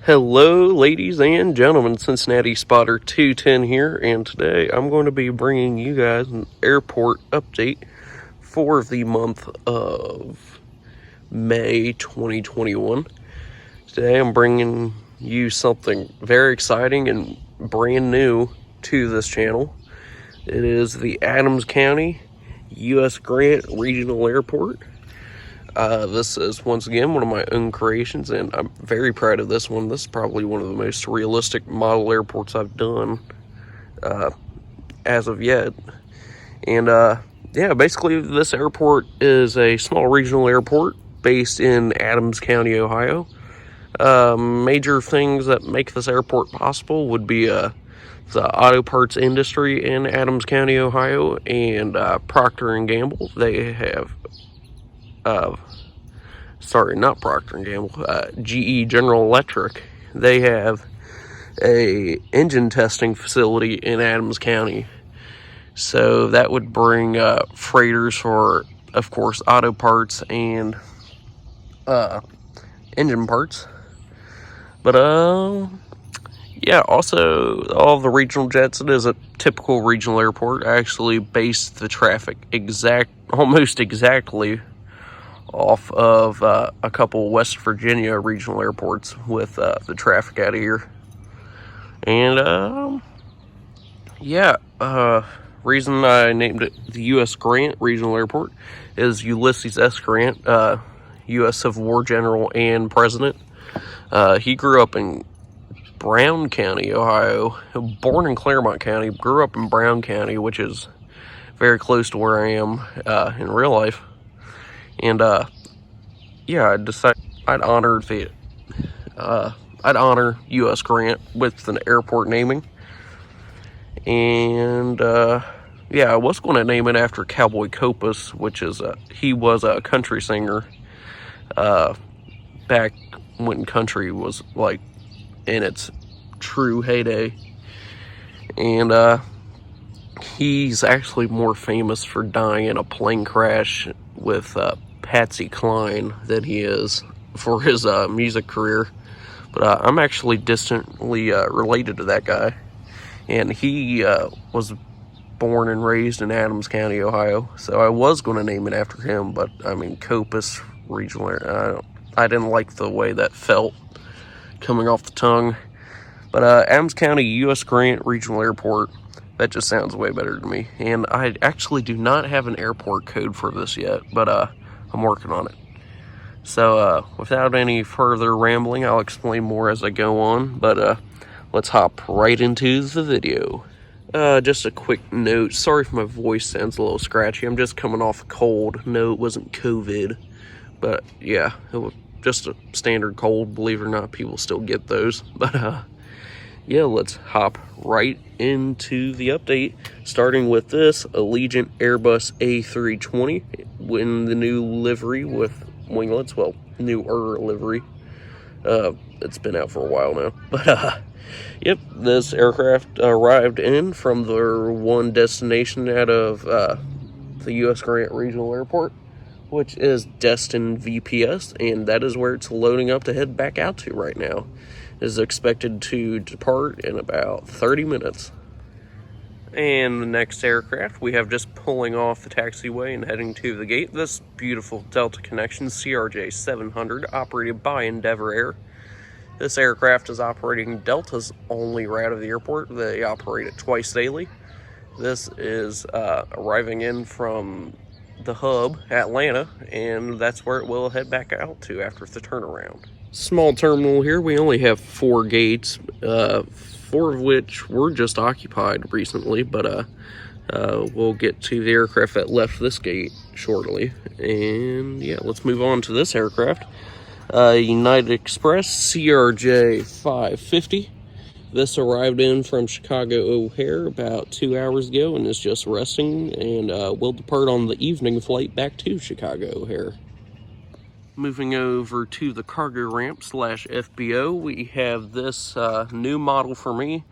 Hello, ladies and gentlemen, Cincinnati Spotter 210 here, and today I'm going to be bringing you guys an airport update for the month of May 2021. Today I'm bringing you something very exciting and brand new to this channel. It is the Adams County U.S. Grant Regional Airport. This is once again one of my own creations, and I'm very proud of this one. This is probably one of the most realistic model airports I've done as of yet. And yeah, basically this airport is a small regional airport based in Adams County, Ohio. Major things that make this airport possible would be the auto parts industry in Adams County, Ohio, and Procter & Gamble. They have sorry, not Procter & Gamble, GE General Electric. They have a engine testing facility in Adams County. So that would bring freighters for, of course, auto parts and engine parts. But yeah, also all the regional jets. It is a typical regional airport. I actually based the traffic almost exactly off of a couple West Virginia regional airports with the traffic out of here. And yeah, reason I named it the U.S. Grant Regional Airport is Ulysses S. Grant, U.S. Civil War general and president. He grew up in Brown County, Ohio, born in Claremont County, grew up in Brown County, which is very close to where I am in real life. And yeah, I decided I'd honor U.S. Grant with an airport naming. And yeah, I was going to name it after Cowboy Copas, which is he was a country singer back when country was like in its true heyday. And he's actually more famous for dying in a plane crash with Patsy Cline than he is for his music career. But I'm actually distantly related to that guy. And he was born and raised in Adams County, Ohio. So I was going to name it after him, but I mean, Copas Regional, I didn't like the way that felt coming off the tongue. But Adams County U.S. Grant Regional Airport, that just sounds way better to me. And I actually do not have an airport code for this yet, but I'm working on it. So without any further rambling, I'll explain more as I go on. But let's hop right into the video. Just a quick note. Sorry if my voice sounds a little scratchy. I'm just coming off a cold. No, it wasn't COVID. But yeah, it was just a standard cold. Believe it or not, people still get those. But yeah, let's hop right into the update, starting with this Allegiant Airbus A320 in the new livery with winglets. Well, newer livery. It's been out for a while now. But yep, this aircraft arrived in from their one destination out of the U.S. Grant Regional Airport, which is Destin VPS, and that is where it's loading up to head back out to right now. It is expected to depart in about 30 minutes. And the next aircraft, we have just pulling off the taxiway and heading to the gate. This beautiful Delta Connection CRJ 700 operated by Endeavor Air. This aircraft is operating Delta's only route of the airport. They operate it twice daily. This is arriving in from the hub, Atlanta, and that's where it will head back out to after the turnaround. Small terminal here. We only have 4 gates, 4 of which were just occupied recently, but we'll get to the aircraft that left this gate shortly. And yeah, let's move on to this aircraft. United Express CRJ 550. This arrived in from Chicago O'Hare about 2 hours ago and is just resting, and will depart on the evening flight back to Chicago O'Hare. Moving over to the cargo ramp / FBO, we have this new model for me.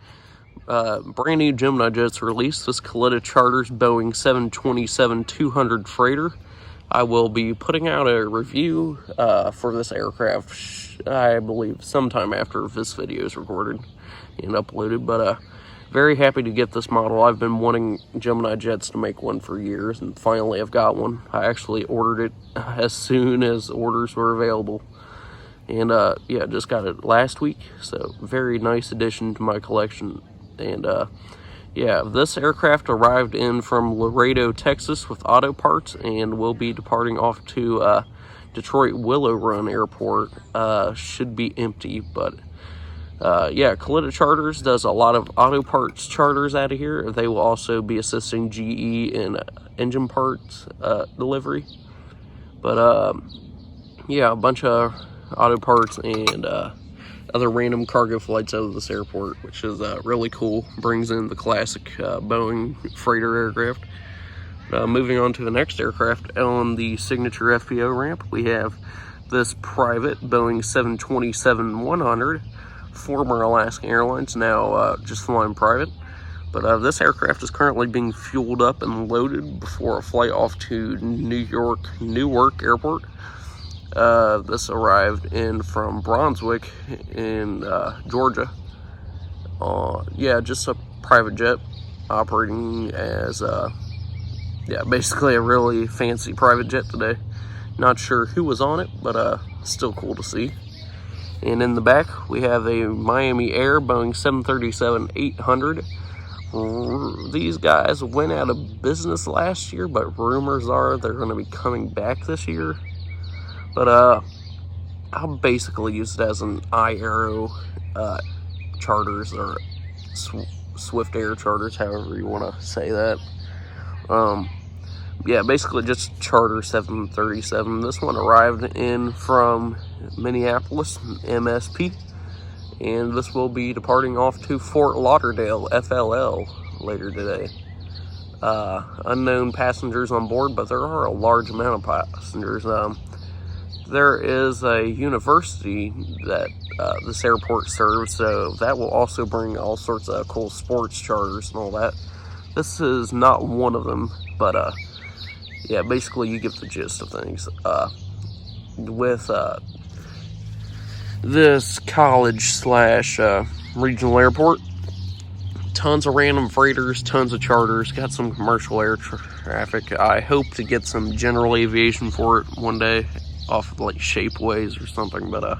Brand new Gemini jets released. This Kalitta charters Boeing 727-200 freighter. I will be putting out a review for this aircraft, I believe, sometime after this video is recorded and uploaded. But very happy to get this model. I've been wanting Gemini Jets to make one for years, and finally I've got one. I actually ordered it as soon as orders were available. And yeah, just got it last week, so very nice addition to my collection. And yeah, this aircraft arrived in from Laredo, Texas with auto parts, and will be departing off to Detroit Willow Run Airport. Should be empty, but yeah, Kalitta Charters does a lot of auto parts charters out of here. They will also be assisting GE in engine parts delivery. But yeah, a bunch of auto parts and other random cargo flights out of this airport, which is really cool. Brings in the classic Boeing freighter aircraft. Moving on to the next aircraft on the signature FPO ramp, we have this private Boeing 727-100, former Alaska Airlines, now just flying private. But this aircraft is currently being fueled up and loaded before a flight off to Newark Airport. This arrived in from Brunswick in Georgia. Yeah, just a private jet operating as yeah, basically a really fancy private jet today. Not sure who was on it, but still cool to see. And in the back we have a Miami Air Boeing 737-800. These guys went out of business last year, but rumors are they're going to be coming back this year. But I'll basically use it as an iAero charters, or Swift Air charters, however you want to say that. Yeah, basically just charter 737. This one arrived in from Minneapolis, MSP, and this will be departing off to Fort Lauderdale, FLL, later today. Unknown passengers on board, but there are a large amount of passengers. There is a university that this airport serves, so that will also bring all sorts of cool sports charters and all that. This is not one of them, but yeah, basically you get the gist of things. With this college slash regional airport, tons of random freighters, tons of charters, got some commercial air traffic. I hope to get some general aviation for it one day, off of like Shapeways or something, but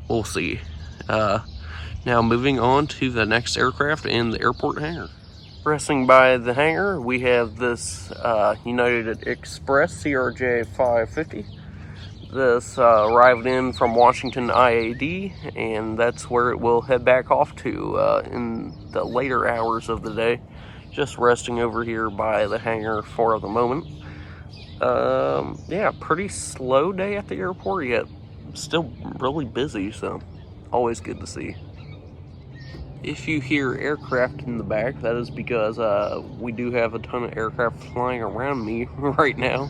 we'll see. Now moving on to the next aircraft in the airport hangar. Pressing by the hangar, we have this United Express CRJ 550. This arrived in from Washington IAD, and that's where it will head back off to in the later hours of the day. Just resting over here by the hangar for the moment. Yeah, pretty slow day at the airport, yet still really busy, so always good to see. If you hear aircraft in the back, that is because we do have a ton of aircraft flying around me right now.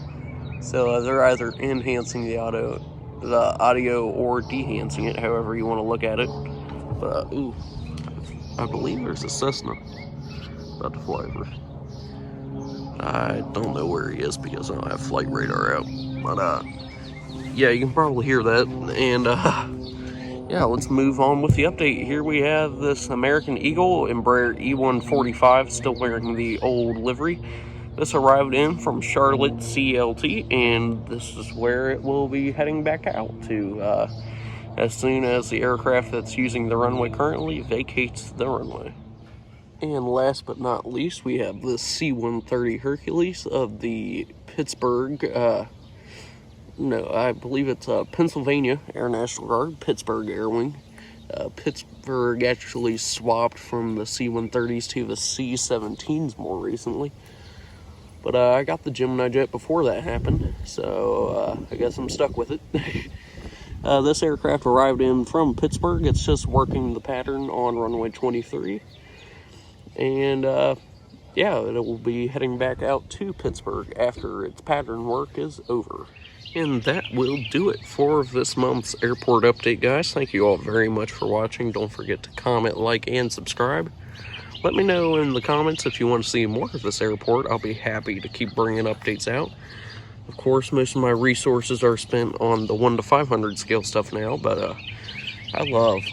So they're either enhancing the audio or dehancing it, however you want to look at it. But ooh, I believe there's a Cessna about to fly over. I don't know where he is because I don't have flight radar out. But yeah, you can probably hear that. And yeah, let's move on with the update. Here we have this American Eagle Embraer E145, still wearing the old livery. This arrived in from Charlotte CLT, and this is where it will be heading back out to as soon as the aircraft that's using the runway currently vacates the runway. And last but not least, we have the C-130 Hercules of the Pittsburgh, no, I believe it's Pennsylvania Air National Guard, Pittsburgh Air Wing. Pittsburgh actually swapped from the C-130s to the C-17s more recently. But I got the Gemini Jet before that happened, so I guess I'm stuck with it. This aircraft arrived in from Pittsburgh. It's just working the pattern on runway 23. And yeah, it will be heading back out to Pittsburgh after its pattern work is over. And that will do it for this month's airport update, guys. Thank you all very much for watching. Don't forget to comment, like, and subscribe. Let me know in the comments if you want to see more of this airport. I'll be happy to keep bringing updates out. Of course, most of my resources are spent on the 1 to 500 scale stuff now, but I love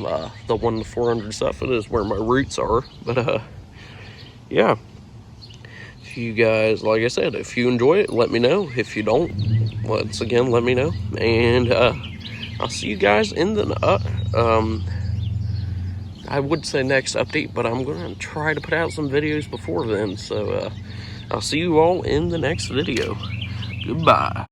the 1 to 400 stuff. It is where my roots are. But yeah, if you guys, like I said, if you enjoy it, let me know. If you don't, once again, let me know. And I'll see you guys in the I would say next update, but I'm gonna try to put out some videos before then. So I'll see you all in the next video. Goodbye.